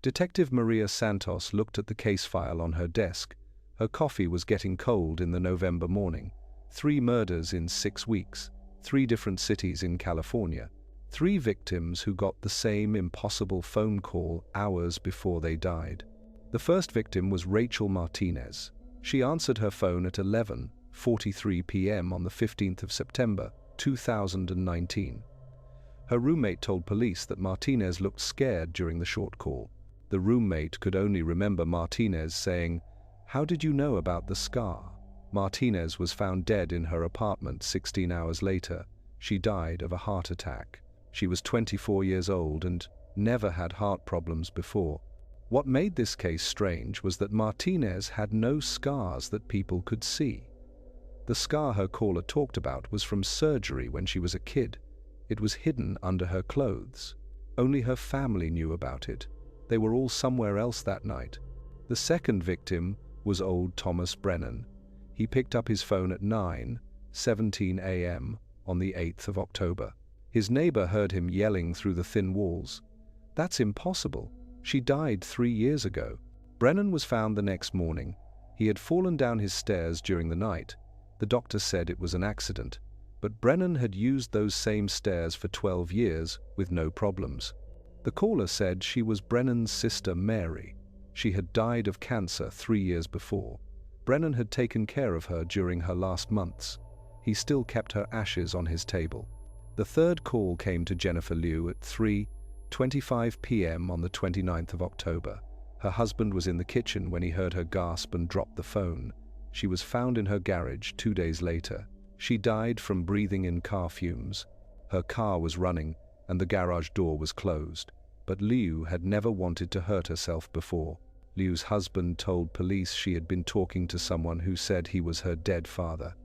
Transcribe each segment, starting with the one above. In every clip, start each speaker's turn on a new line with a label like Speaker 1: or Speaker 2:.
Speaker 1: Detective Maria Santos looked at the case file on her desk. Her coffee was getting cold in the November morning. 3 murders in 6 weeks, 3 different cities in California, 3 victims who got the same impossible phone call hours before they died. The first victim was Rachel Martinez. She answered her phone at 11:43 p.m. on the 15th of September, 2019. Her roommate told police that Martinez looked scared during the short call. The roommate could only remember Martinez saying, "How did you know about the scar?" Martinez was found dead in her apartment 16 hours later. She died of a heart attack. She was 24 years old and never had heart problems before. What made this case strange was that Martinez had no scars that people could see. The scar her caller talked about was from surgery when she was a kid. It was hidden under her clothes. Only her family knew about it. They were all somewhere else that night. The second victim was old Thomas Brennan. He picked up his phone at 9:17 a.m. on the 8th of October. His neighbor heard him yelling through the thin walls, "That's impossible. She died 3 years ago." Brennan was found the next morning. He had fallen down his stairs during the night. The doctor said it was an accident, but Brennan had used those same stairs for 12 years with no problems. The caller said she was Brennan's sister Mary. She had died of cancer 3 years before. Brennan had taken care of her during her last months. He still kept her ashes on his table. The third call came to Jennifer Liu at 3:25 p.m. on the 29th of October. Her husband was in the kitchen when he heard her gasp and dropped the phone. She was found in her garage 2 days later. She died from breathing in car fumes. Her car was running and the garage door was closed. But Liu had never wanted to hurt herself before. Liu's husband told police she had been talking to someone who said he was her dead father.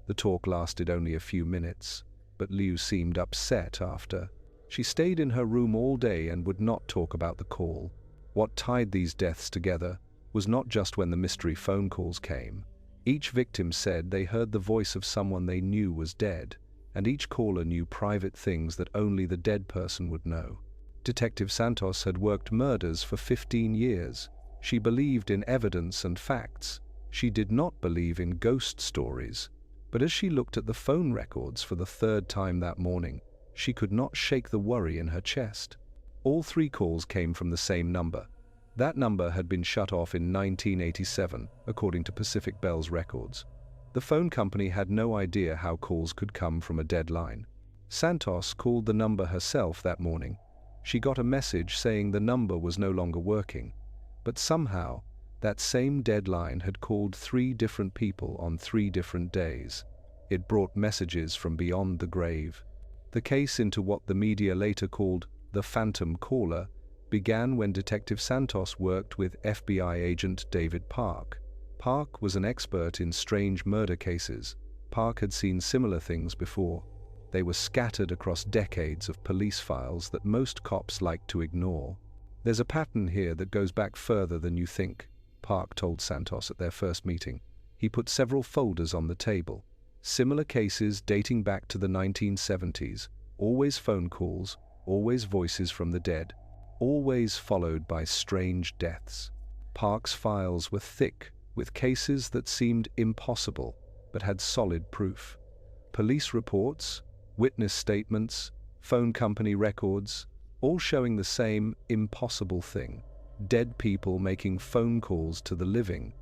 Speaker 1: The talk lasted only a few minutes, but Liu seemed upset after. She stayed in her room all day and would not talk about the call. What tied these deaths together was not just when the mystery phone calls came. Each victim said they heard the voice of someone they knew was dead, and each caller knew private things that only the dead person would know. Detective Santos had worked murders for 15 years. She believed in evidence and facts. She did not believe in ghost stories. But as she looked at the phone records for the 3rd time that morning, she could not shake the worry in her chest. All 3 calls came from the same number. That number had been shut off in 1987, according to Pacific Bell's records. The phone company had no idea how calls could come from a dead line. Santos called the number herself that morning. She got a message saying the number was no longer working. But somehow, that same dead line had called 3 different people on 3 different days. It brought messages from beyond the grave. The case into what the media later called the Phantom Caller began when Detective Santos worked with FBI agent David Park. Park was an expert in strange murder cases. Park had seen similar things before. They were scattered across decades of police files that most cops like to ignore. "There's a pattern here that goes back further than you think," Park told Santos at their first meeting. He put several folders on the table. Similar cases dating back to the 1970s. Always phone calls, always voices from the dead, always followed by strange deaths. Park's files were thick, with cases that seemed impossible, but had solid proof. Police reports, witness statements, phone company records, all showing the same impossible thing: dead people making phone calls to the living.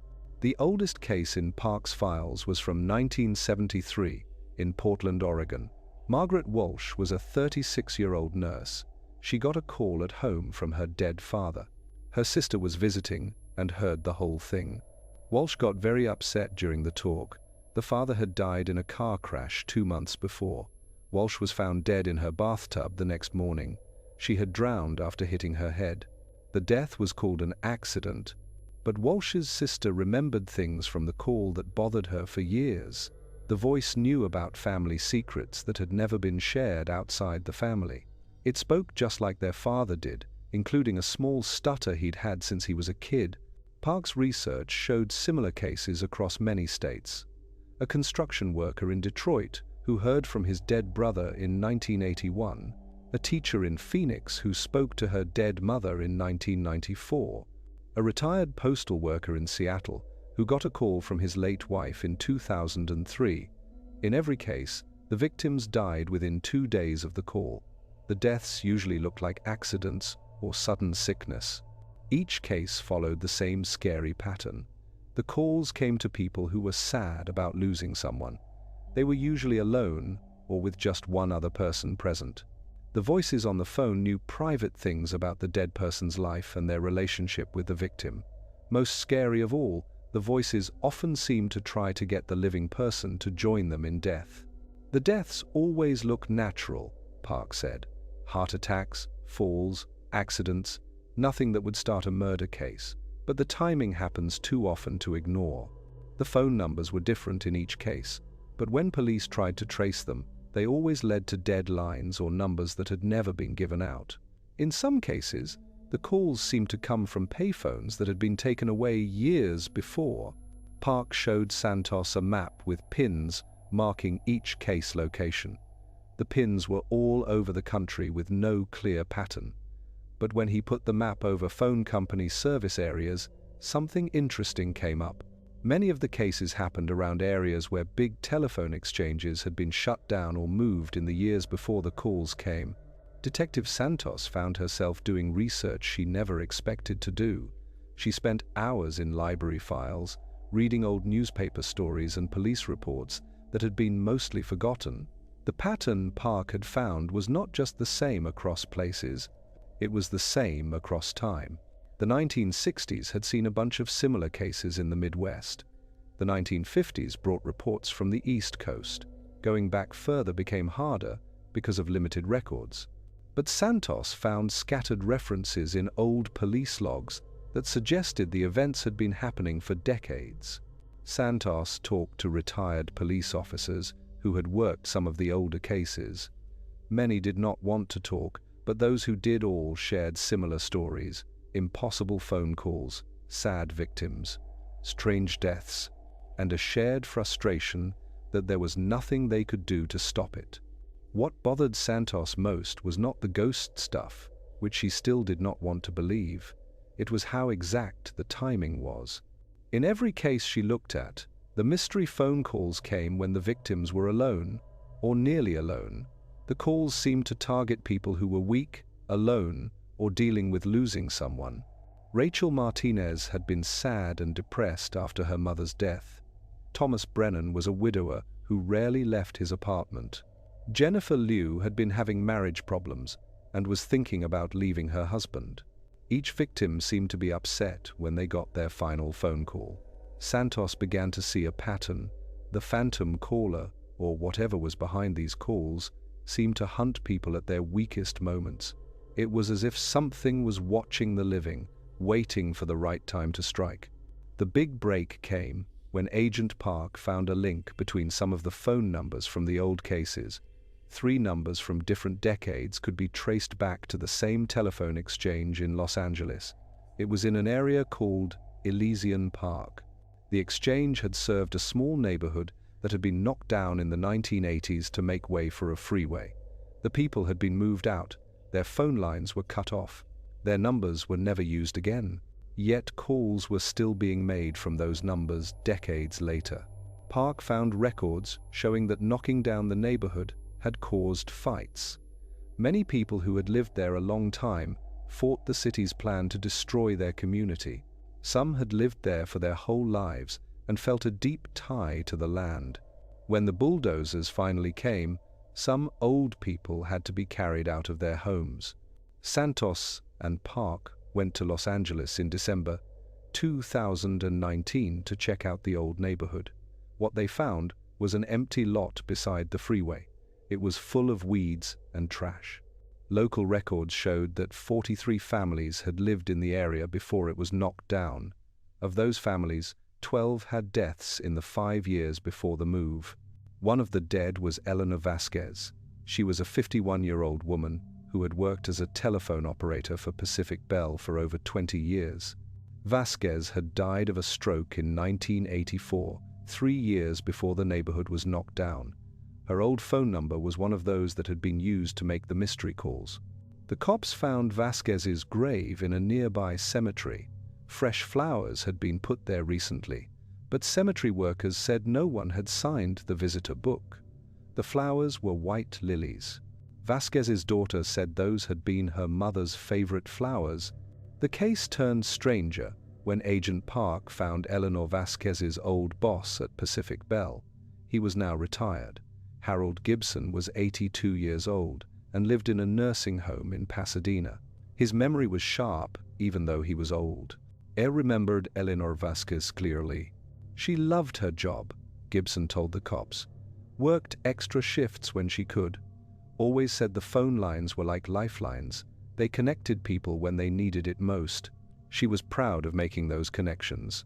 Speaker 1: The oldest case in Park's files was from 1973 in Portland, Oregon. Margaret Walsh was a 36-year-old nurse. She got a call at home from her dead father. Her sister was visiting and heard the whole thing. Walsh got very upset during the talk. The father had died in a car crash 2 months before. Walsh was found dead in her bathtub the next morning. She had drowned after hitting her head. The death was called an accident, but Walsh's sister remembered things from the call that bothered her for years. The voice knew about family secrets that had never been shared outside the family. It spoke just like their father did, including a small stutter he'd had since he was a kid. Park's research showed similar cases across many states. A construction worker in Detroit who heard from his dead brother in 1981 a teacher in Phoenix who spoke to her dead mother in 1994, a retired postal worker in Seattle who got a call from his late wife in 2003. In every case, the victims died within 2 days of the call. The deaths usually looked like accidents or sudden sickness. Each case followed the same scary pattern. The calls came to people who were sad about losing someone. They were usually alone or with just one other person present. The voices on the phone knew private things about the dead person's life and their relationship with the victim. Most scary of all, the voices often seemed to try to get the living person to join them in death. The deaths always look natural, Park said. Heart attacks, falls, accidents, nothing that would start a murder case, but the timing happens too often to ignore. The phone numbers were different in each case, but when police tried to trace them, they always led to dead lines or numbers that had never been given out. In some cases, the calls seemed to come from payphones that had been taken away years before. Park showed Santos a map with pins marking each case location. The pins were all over the country with no clear pattern. But when he put the map over phone company service areas, something interesting came up. Many of the cases happened around areas where big telephone exchanges had been shut down or moved in the years before the calls came. Detective Santos found herself doing research she never expected to do. She spent hours in library files, reading old newspaper stories and police reports that had been mostly forgotten. The pattern Park had found was not just the same across places, it was the same across time. The 1960s had seen a bunch of similar cases in the Midwest. The 1950s brought reports from the East Coast. Going back further became harder because of limited records. But Santos found scattered references in old police logs that suggested the events had been happening for decades. Santos talked to retired police officers who had worked some of the older cases. Many did not want to talk, but those who did all shared similar stories. Impossible phone calls, sad victims, strange deaths, and a shared frustration that there was nothing they could do to stop it. What bothered Santos most was not the ghost stuff, which she still did not want to believe. It was how exact the timing was. In every case she looked at, the mystery phone calls came when the victims were alone, or nearly alone. The calls seemed to target people who were weak, alone, or dealing with losing someone. Rachel Martinez had been sad and depressed after her mother's death. Thomas Brennan was a widower who rarely left his apartment. Jennifer Liu had been having marriage problems and was thinking about leaving her husband. Each victim seemed to be upset when they got their final phone call. Santos began to see a pattern. The phantom caller, or whatever was behind these calls, seemed to hunt people at their weakest moments. It was as if something was watching the living, waiting for the right time to strike. The big break came when Agent Park found a link between some of the phone numbers from the old cases. 3 numbers from different decades could be traced back to the same telephone exchange in Los Angeles. It was in an area called Elysian Park. The exchange had served a small neighborhood that had been knocked down in the 1980s to make way for a freeway. The people had been moved out. Their phone lines were cut off. Their numbers were never used again. Yet calls were still being made from those numbers decades later. Park found records showing that knocking down the neighborhood had caused fights. Many people who had lived there a long time fought the city's plan to destroy their community. Some had lived there for their whole lives and felt a deep tie to the land. When the bulldozers finally came, some old people had to be carried out of their homes. Santos and Park went to Los Angeles in December 2019 to check out the old neighborhood. What they found was an empty lot beside the freeway. It was full of weeds and trash. Local records showed that 43 families had lived in the area before it was knocked down. Of those families, 12 had deaths in the 5 years before the move. One of the dead was Eleanor Vasquez. She was a 51-year-old woman who had worked as a telephone operator for Pacific Bell for over 20 years. Vasquez had died of a stroke in 1984, 3 years before the neighborhood was knocked down. Her old phone number was one of those that had been used to make the mystery calls. The cops found Vasquez's grave in a nearby cemetery. Fresh flowers had been put there recently, but cemetery workers said no one had signed the visitor book. The flowers were white lilies. Vasquez's daughter said those had been her mother's favorite flowers. The case turned stranger when Agent Park found Eleanor Vasquez's old boss at Pacific Bell. He was now retired. Harold Gibson was 82 years old and lived in a nursing home in Pasadena. His memory was sharp, even though he was old. Remembered Eleanor Vasquez clearly. She loved her job, Gibson told the cops. Worked extra shifts when she could. Always said the phone lines were like lifelines. They connected people when they needed it most. She was proud of making those connections.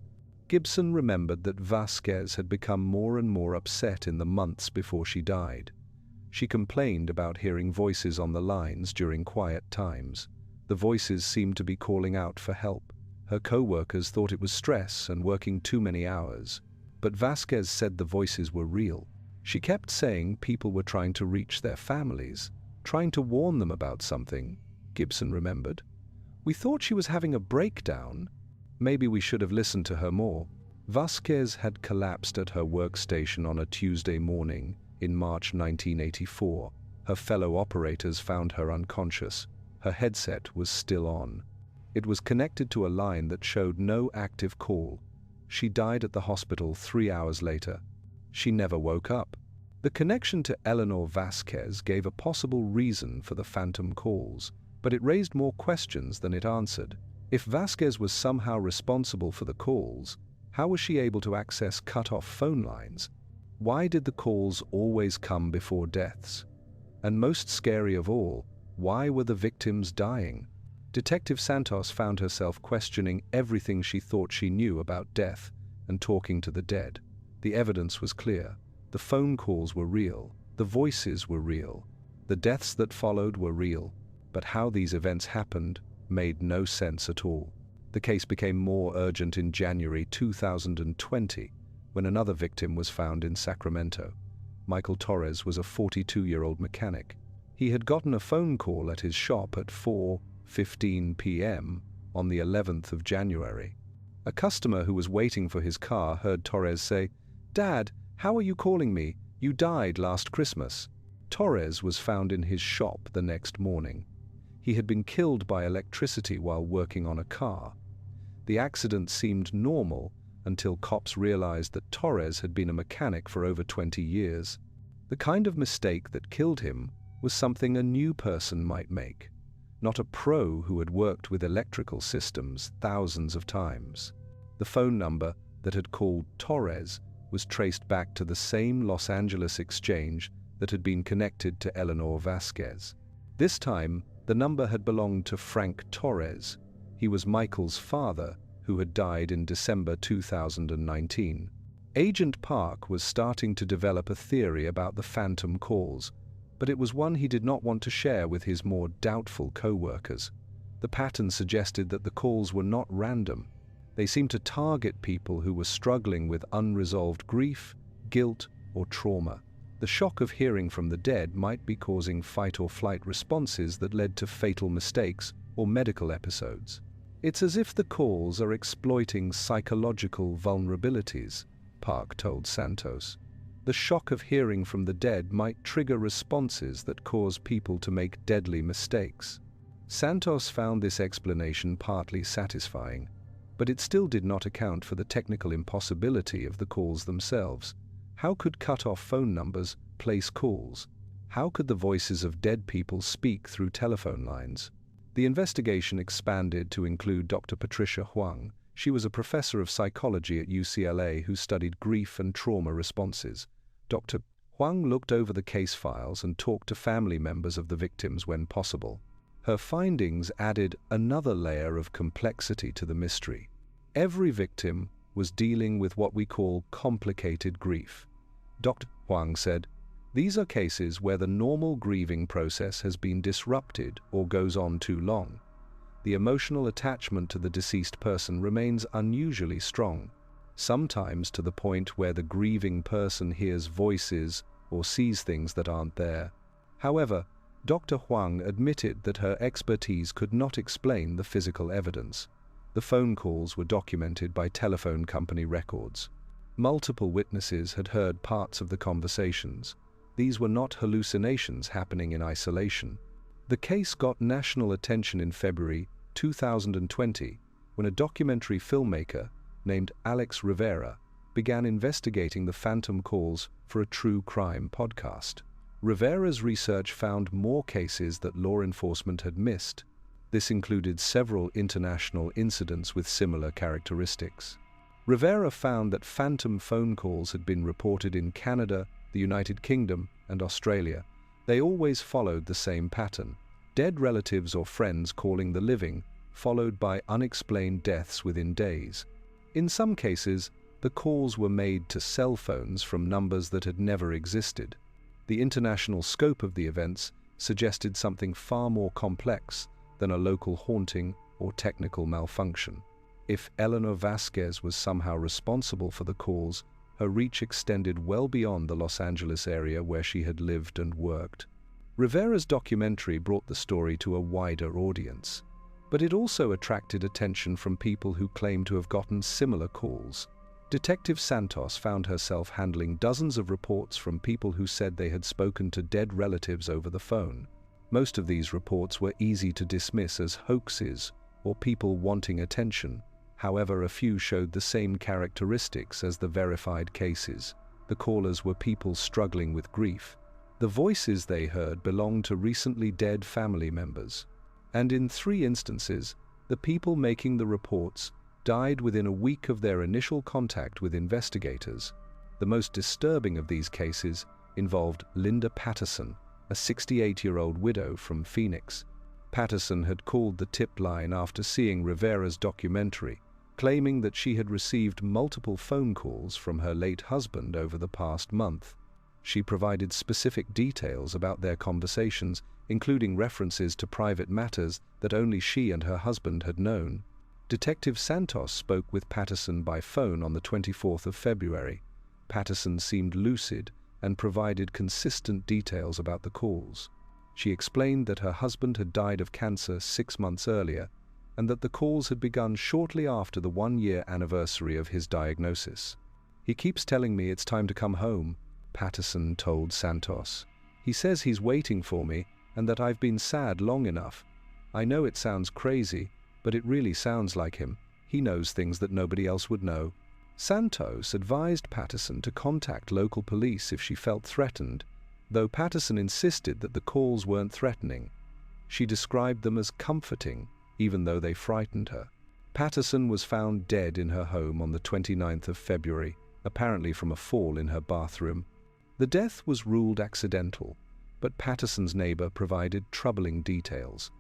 Speaker 1: Gibson remembered that Vasquez had become more and more upset in the months before she died. She complained about hearing voices on the lines during quiet times. The voices seemed to be calling out for help. Her co-workers thought it was stress and working too many hours. But Vasquez said the voices were real. She kept saying people were trying to reach their families, trying to warn them about something, Gibson remembered. We thought she was having a breakdown. Maybe we should have listened to her more. Vasquez had collapsed at her workstation on a Tuesday morning in March 1984. Her fellow operators found her unconscious. Her headset was still on. It was connected to a line that showed no active call. She died at the hospital 3 hours later. She never woke up. The connection to Eleanor Vasquez gave a possible reason for the phantom calls, but it raised more questions than it answered. If Vasquez was somehow responsible for the calls, how was she able to access cut-off phone lines? Why did the calls always come before deaths? And most scary of all, why were the victims dying? Detective Santos found herself questioning everything she thought she knew about death and talking to the dead. The evidence was clear. The phone calls were real. The voices were real. The deaths that followed were real. But how these events happened made no sense at all. The case became more urgent in January 2020, when another victim was found in Sacramento. Michael Torres was a 42-year-old mechanic. He had gotten a phone call at his shop at 4:15 p.m. on the 11th of January. A customer who was waiting for his car heard Torres say, "Dad, how are you calling me? You died last Christmas." Torres was found in his shop the next morning. He had been killed by electricity while working on a car. The accident seemed normal until cops realized that Torres had been a mechanic for over 20 years. The kind of mistake that killed him was something a new person might make, not a pro who had worked with electrical systems thousands of times. The phone number that had called Torres was traced back to the same Los Angeles exchange that had been connected to Eleanor Vasquez. This time, the number had belonged to Frank Torres. He was Michael's father, who had died in December 2019. Agent Park was starting to develop a theory about the phantom calls, but it was one he did not want to share with his more doubtful co-workers. The pattern suggested that the calls were not random. They seemed to target people who were struggling with unresolved grief, guilt, or trauma. The shock of hearing from the dead might be causing fight-or-flight responses that led to fatal mistakes or medical episodes. It's as if the calls are exploiting psychological vulnerabilities, Park told Santos. The shock of hearing from the dead might trigger responses that cause people to make deadly mistakes. Santos found this explanation partly satisfying, but it still did not account for the technical impossibility of the calls themselves. How could cut-off phone numbers place calls? How could the voices of dead people speak through telephone lines? The investigation expanded to include Dr. Patricia Huang. She was a professor of psychology at UCLA who studied grief and trauma responses. Dr. Huang looked over the case files and talked to family members of the victims when possible. Her findings added another layer of complexity to the mystery. Every victim was dealing with what we call complicated grief. Dr. Huang said, "These are cases where the normal grieving process has been disrupted or goes on too long. The emotional attachment to the deceased person remains unusually strong, sometimes to the point where the grieving person hears voices or sees things that aren't there. However, Dr. Huang admitted that her expertise could not explain the physical evidence. The phone calls were documented by telephone company records. Multiple witnesses had heard parts of the conversations. These were not hallucinations happening in isolation. The case got national attention in February 2020 when a documentary filmmaker named Alex Rivera began investigating the phantom calls for a true crime podcast. Rivera's research found more cases that law enforcement had missed. This included several international incidents with similar characteristics. Rivera found that phantom phone calls had been reported in Canada, the United Kingdom, and Australia. They always followed the same pattern: dead relatives or friends calling the living, followed by unexplained deaths within days. In some cases, the calls were made to cell phones from numbers that had never existed. The international scope of the events suggested something far more complex than a local haunting or technical malfunction. If Eleanor Vasquez was somehow responsible for the calls, her reach extended well beyond the Los Angeles area where she had lived and worked. Rivera's documentary brought the story to a wider audience, but it also attracted attention from people who claimed to have gotten similar calls. Detective Santos found herself handling dozens of reports from people who said they had spoken to dead relatives over the phone. Most of these reports were easy to dismiss as hoaxes or people wanting attention. However, a few showed the same characteristics as the verified cases. The callers were people struggling with grief. The voices they heard belonged to recently dead family members. And in 3 instances, the people making the reports died within a week of their initial contact with investigators. The most disturbing of these cases involved Linda Patterson, a 68-year-old widow from Phoenix. Patterson had called the tip line after seeing Rivera's documentary, claiming that she had received multiple phone calls from her late husband over the past month. She provided specific details about their conversations, including references to private matters that only she and her husband had known. Detective Santos spoke with Patterson by phone on the 24th of February. Patterson seemed lucid and provided consistent details about the calls. She explained that her husband had died of cancer 6 months earlier and that the calls had begun shortly after the 1-year anniversary of his diagnosis. "He keeps telling me it's time to come home," Patterson told Santos. "He says he's waiting for me and that I've been sad long enough. I know it sounds crazy, but it really sounds like him. He knows things that nobody else would know." Santos advised Patterson to contact local police if she felt threatened, though Patterson insisted that the calls weren't threatening. She described them as comforting, even though they frightened her. Patterson was found dead in her home on the 29th of February, apparently from a fall in her bathroom. The death was ruled accidental, but Patterson's neighbor provided troubling details.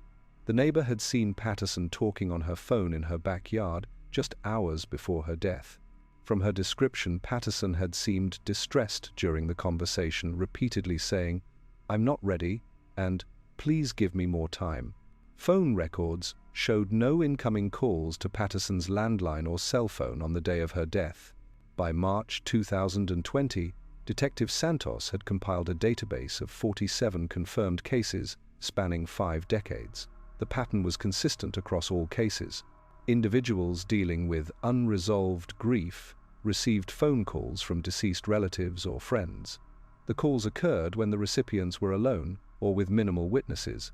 Speaker 1: The neighbor had seen Patterson talking on her phone in her backyard just hours before her death. From her description, Patterson had seemed distressed during the conversation, repeatedly saying, "I'm not ready," and "please give me more time." Phone records showed no incoming calls to Patterson's landline or cell phone on the day of her death. By March 2020, Detective Santos had compiled a database of 47 confirmed cases spanning 5 decades. The pattern was consistent across all cases. Individuals dealing with unresolved grief received phone calls from deceased relatives or friends. The calls occurred when the recipients were alone or with minimal witnesses.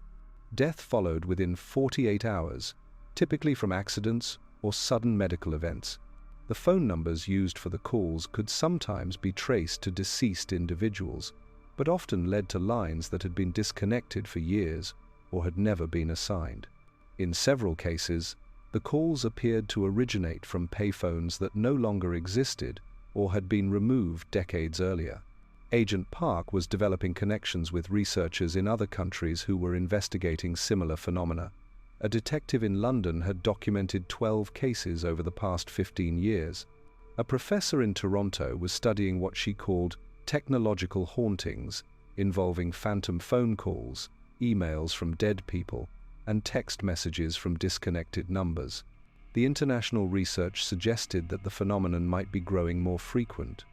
Speaker 1: Death followed within 48 hours, typically from accidents or sudden medical events. The phone numbers used for the calls could sometimes be traced to deceased individuals, but often led to lines that had been disconnected for years or had never been assigned. In several cases, the calls appeared to originate from payphones that no longer existed or had been removed decades earlier. Agent Park was developing connections with researchers in other countries who were investigating similar phenomena. A detective in London had documented 12 cases over the past 15 years. A professor in Toronto was studying what she called technological hauntings, involving phantom phone calls, emails from dead people, and text messages from disconnected numbers. The international research suggested that the phenomenon might be growing more frequent.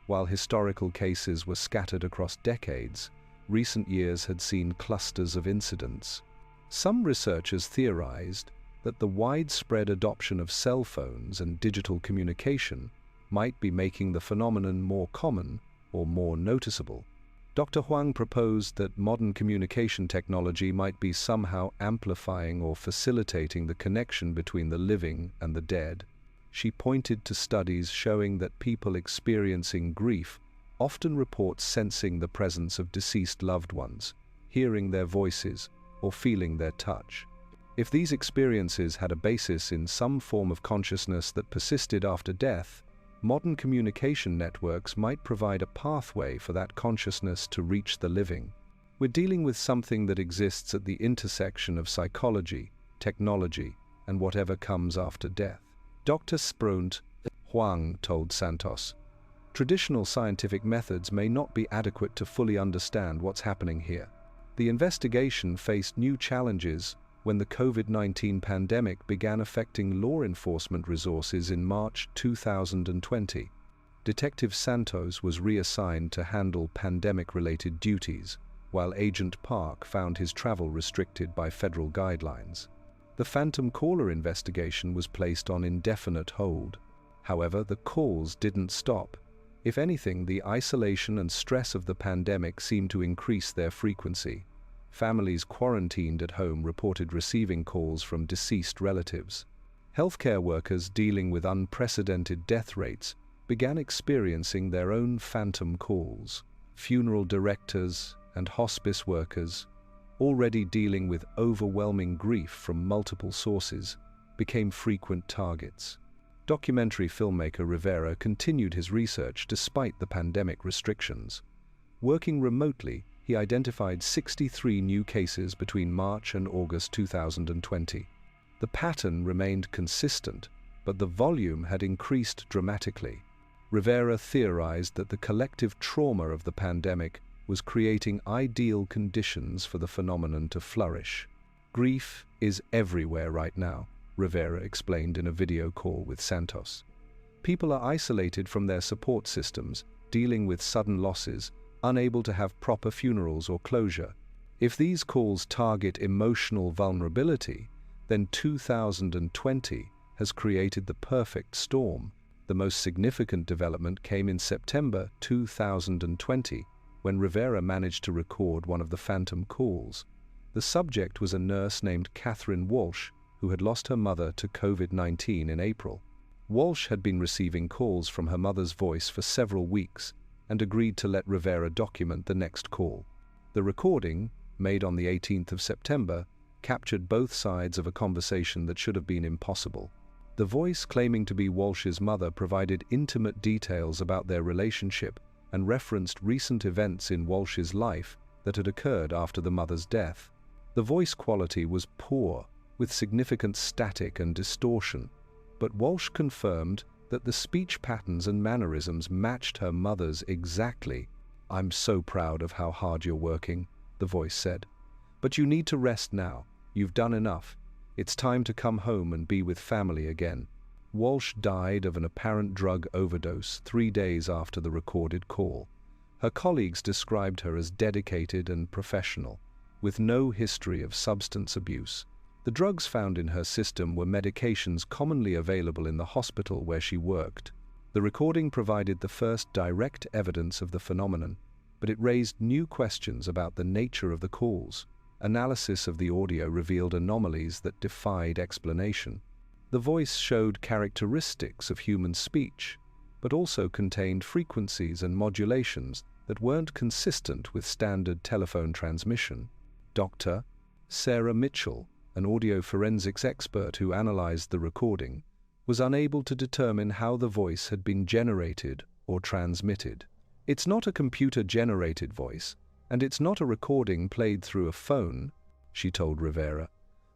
Speaker 1: While historical cases were scattered across decades, recent years had seen clusters of incidents. Some researchers theorized that the widespread adoption of cell phones and digital communication might be making the phenomenon more common or more noticeable. Dr. Huang proposed that modern communication technology might be somehow amplifying or facilitating the connection between the living and the dead. She pointed to studies showing that people experiencing grief often report sensing the presence of deceased loved ones, hearing their voices, or feeling their touch. If these experiences had a basis in some form of consciousness that persisted after death, modern communication networks might provide a pathway for that consciousness to reach the living. We're dealing with something that exists at the intersection of psychology, technology, and whatever comes after death. Dr. Huang told Santos, "Traditional scientific methods may not be adequate to fully understand what's happening here." The investigation faced new challenges when the COVID-19 pandemic began affecting law enforcement resources in March 2020. Detective Santos was reassigned to handle pandemic-related duties, while Agent Park found his travel restricted by federal guidelines. The phantom caller investigation was placed on indefinite hold. However, the calls didn't stop. If anything, the isolation and stress of the pandemic seemed to increase their frequency. Families quarantined at home reported receiving calls from deceased relatives. Healthcare workers dealing with unprecedented death rates began experiencing their own phantom calls. Funeral directors and hospice workers, already dealing with overwhelming grief from multiple sources, became frequent targets. Documentary filmmaker Rivera continued his research despite the pandemic restrictions. Working remotely, he identified 63 new cases between March and August 2020. The pattern remained consistent, but the volume had increased dramatically. Rivera theorized that the collective trauma of the pandemic was creating ideal conditions for the phenomenon to flourish. "Grief is everywhere right now," Rivera explained in a video call with Santos. "People are isolated from their support systems, dealing with sudden losses, unable to have proper funerals or closure. If these calls target emotional vulnerability, then 2020 has created the perfect storm." The most significant development came in September 2020, when Rivera managed to record one of the phantom calls. The subject was a nurse named Catherine Walsh, who had lost her mother to COVID-19 in April. Walsh had been receiving calls from her mother's voice for several weeks and agreed to let Rivera document the next call. The recording, made on the 18th of September, captured both sides of a conversation that should have been impossible. The voice claiming to be Walsh's mother provided intimate details about their relationship and referenced recent events in Walsh's life that had occurred after the mother's death. The voice quality was poor, with significant static and distortion, but Walsh confirmed that the speech patterns and mannerisms matched her mother's exactly. "I'm so proud of how hard you're working," the voice said. "But you need to rest now. You've done enough. It's time to come home and be with family again." Walsh died of an apparent drug overdose 3 days after the recorded call. Her colleagues described her as dedicated and professional, with no history of substance abuse. The drugs found in her system were medications commonly available in the hospital where she worked. The recording provided the first direct evidence of the phenomenon, but it raised new questions about the nature of the calls. Analysis of the audio revealed anomalies that defied explanation. The voice showed characteristics of human speech, but also contained frequencies and modulations that weren't consistent with standard telephone transmission. Dr. Sarah Mitchell, an audio forensics expert who analyzed the recording, was unable to determine how the voice had been generated or transmitted. "It's not a computer-generated voice, and it's not a recording played through a phone," she told Rivera.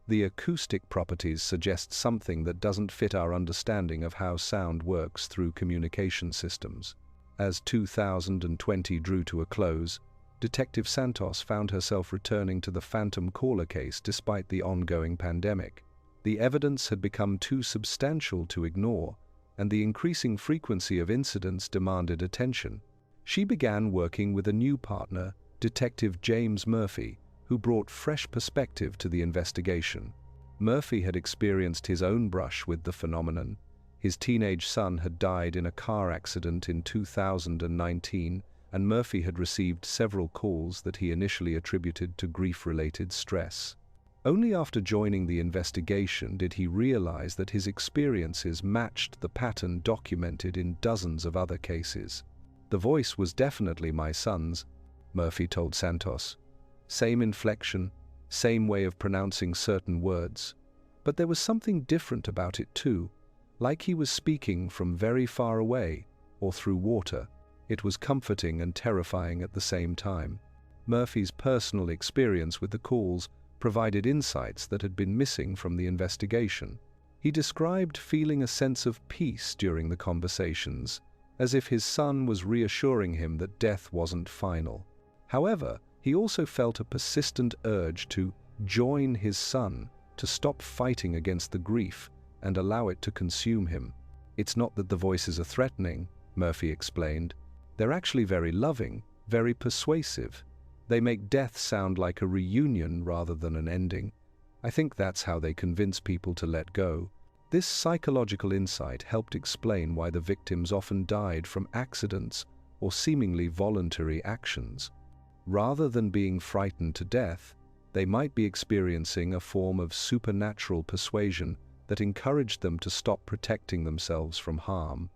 Speaker 1: "The acoustic properties suggest something that doesn't fit our understanding of how sound works through communication systems." As 2020 drew to a close, Detective Santos found herself returning to the phantom caller case despite the ongoing pandemic. The evidence had become too substantial to ignore, and the increasing frequency of incidents demanded attention. She began working with a new partner, Detective James Murphy, who brought fresh perspective to the investigation. Murphy had experienced his own brush with the phenomenon. His teenage son had died in a car accident in 2019, and Murphy had received several calls that he initially attributed to grief-related stress. Only after joining the investigation did he realize that his experiences matched the pattern documented in dozens of other cases. "The voice was definitely my son's," Murphy told Santos. "Same inflection, same way of pronouncing certain words. But there was something different about it too, like he was speaking from very far away or through water. It was comforting and terrifying at the same time." Murphy's personal experience with the calls provided insights that had been missing from the investigation. He described feeling a sense of peace during the conversations, as if his son was reassuring him that death wasn't final. However, he also felt a persistent urge to join his son, to stop fighting against the grief and allow it to consume him. "It's not that the voices are threatening," Murphy explained. "They're actually very loving, very persuasive. They make death sound like a reunion rather than an ending. I think that's how they convince people to let go." This psychological insight helped explain why the victims often died from accidents or seemingly voluntary actions. Rather than being frightened to death, they might be experiencing a form of supernatural persuasion that encouraged them to stop protecting themselves from harm.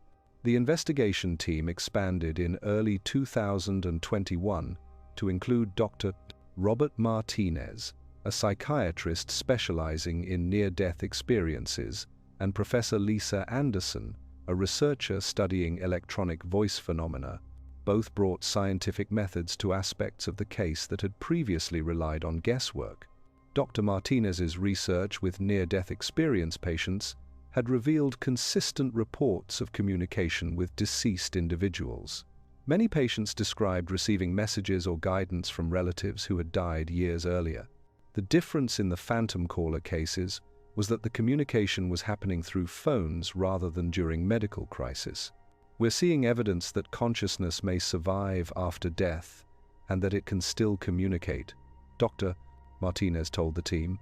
Speaker 1: The investigation team expanded in early 2021 to include Dr. Robert Martinez, a psychiatrist specializing in near-death experiences, and Professor Lisa Anderson, a researcher studying electronic voice phenomena. Both brought scientific methods to aspects of the case that had previously relied on guesswork. Dr. Martinez's research with near-death experience patients had revealed consistent reports of communication with deceased individuals. Many patients described receiving messages or guidance from relatives who had died years earlier. The difference in the phantom caller cases was that the communication was happening through phones rather than during medical crisis. "We're seeing evidence that consciousness may survive after death and that it can still communicate," Dr. Martinez told the team.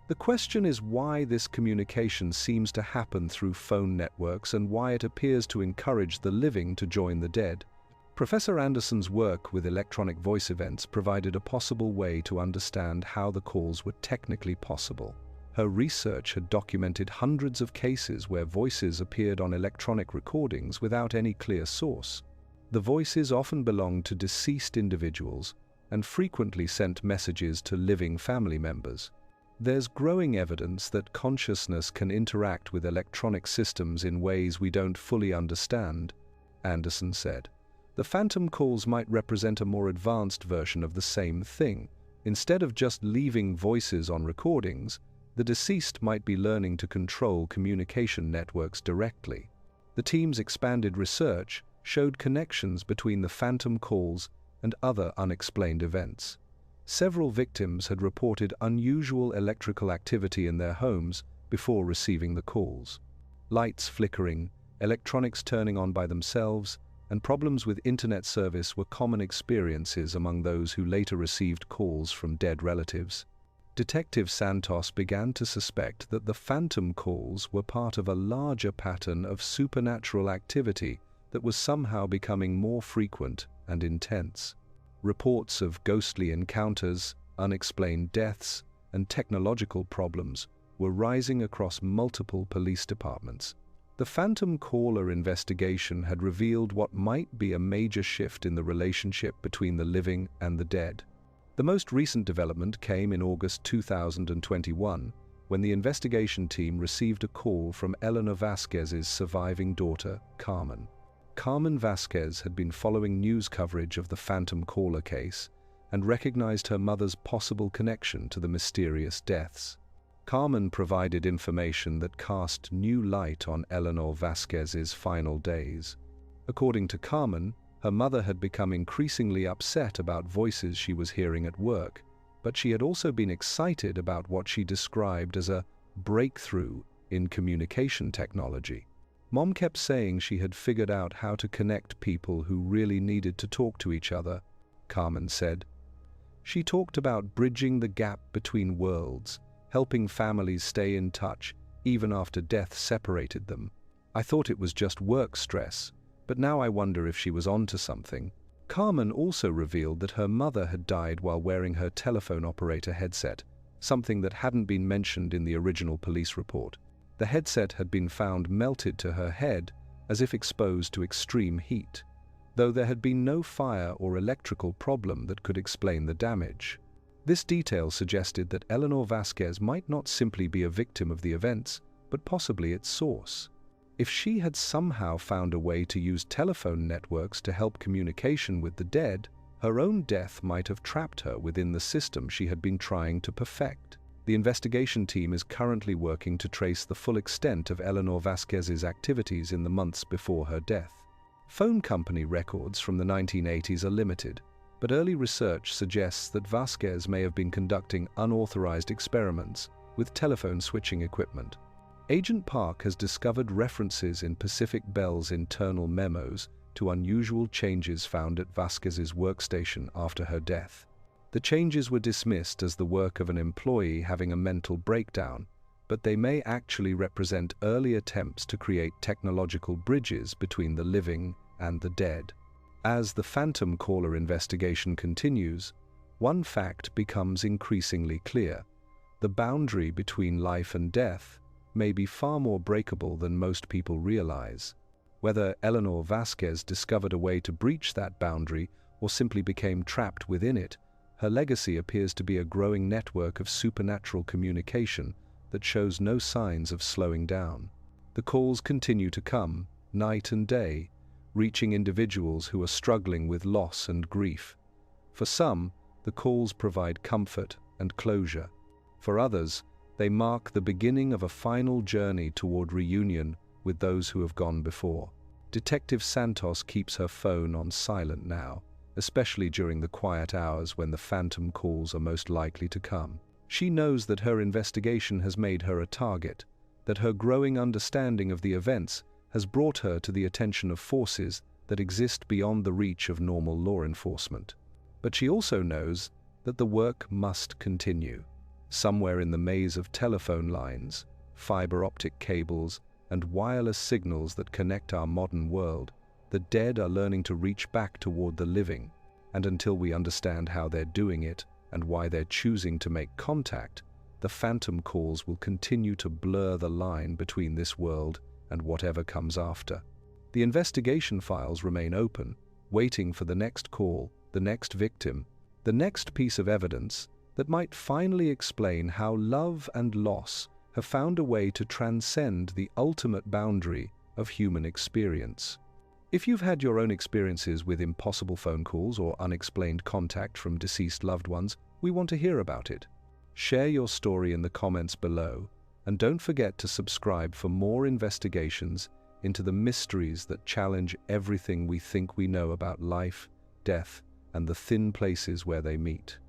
Speaker 1: "The question is why this communication seems to happen through phone networks and why it appears to encourage the living to join the dead." Professor Anderson's work with electronic voice events provided a possible way to understand how the calls were technically possible. Her research had documented hundreds of cases where voices appeared on electronic recordings without any clear source. The voices often belonged to deceased individuals and frequently sent messages to living family members. "There's growing evidence that consciousness can interact with electronic systems in ways we don't fully understand," Anderson said. "The phantom calls might represent a more advanced version of the same thing. Instead of just leaving voices on recordings, the deceased might be learning to control communication networks directly." The team's expanded research showed connections between the phantom calls and other unexplained events. Several victims had reported unusual electrical activity in their homes before receiving the calls. Lights flickering, electronics turning on by themselves, and problems with internet service were common experiences among those who later received calls from dead relatives. Detective Santos began to suspect that the phantom calls were part of a larger pattern of supernatural activity that was somehow becoming more frequent and intense. Reports of ghostly encounters, unexplained deaths, and technological problems were rising across multiple police departments. The phantom caller investigation had revealed what might be a major shift in the relationship between the living and the dead. The most recent development came in August 2021, when the investigation team received a call from Eleanor Vasquez's surviving daughter, Carmen. Carmen Vasquez had been following news coverage of the phantom caller case and recognized her mother's possible connection to the mysterious deaths. Carmen provided information that cast new light on Eleanor Vasquez's final days. According to Carmen, her mother had become increasingly upset about voices she was hearing at work, but she had also been excited about what she described as a breakthrough in communication technology. Mom kept saying she had figured out how to connect people who really needed to talk to each other, Carmen said. She talked about bridging the gap between worlds, helping families stay in touch even after death separated them. I thought it was just work stress, but now I wonder if she was onto something. Carmen also revealed that her mother had died while wearing her telephone operator headset, something that hadn't been mentioned in the original police report. The headset had been found melted to her head as if exposed to extreme heat, though there had been no fire or electrical problem that could explain the damage. This detail suggested that Eleanor Vasquez might not simply be a victim of the events, but possibly its source. If she had somehow found a way to use telephone networks to help communication with the dead, her own death might have trapped her within the system she had been trying to perfect. The investigation team is currently working to trace the full extent of Eleanor Vasquez's activities in the months before her death. Phone company records from the 1980s are limited, but early research suggests that Vasquez may have been conducting unauthorized experiments with telephone switching equipment. Agent Park has discovered references in Pacific Bell's internal memos to unusual changes found at Vasquez's workstation after her death. The changes were dismissed as the work of an employee having a mental breakdown, but they may actually represent early attempts to create technological bridges between the living and the dead. As the Phantom Caller investigation continues, one fact becomes increasingly clear. The boundary between life and death may be far more breakable than most people realize. Whether Eleanor Vasquez discovered a way to breach that boundary or simply became trapped within it, her legacy appears to be a growing network of supernatural communication that shows no signs of slowing down. The calls continue to come, night and day, reaching individuals who are struggling with loss and grief. For some, the calls provide comfort and closure. For others, they mark the beginning of a final journey toward reunion with those who have gone before. Detective Santos keeps her phone on silent now, especially during the quiet hours when the phantom calls are most likely to come. She knows that her investigation has made her a target, that her growing understanding of the events has brought her to the attention of forces that exist beyond the reach of normal law enforcement. But she also knows that the work must continue. Somewhere in the maze of telephone lines, fiber optic cables, and wireless signals that connect our modern world, the dead are learning to reach back toward the living, and until we understand how they're doing it and why they're choosing to make contact, the phantom calls will continue to blur the line between this world and whatever comes after. The investigation files remain open, waiting for the next call, the next victim, the next piece of evidence that might finally explain how love and loss have found a way to transcend the ultimate boundary of human experience. If you've had your own experiences with impossible phone calls or unexplained contact from deceased loved ones, we want to hear about it. Share your story in the comments below, and don't forget to subscribe for more investigations into the mysteries that challenge everything we think we know about life, death, and the thin places where they meet.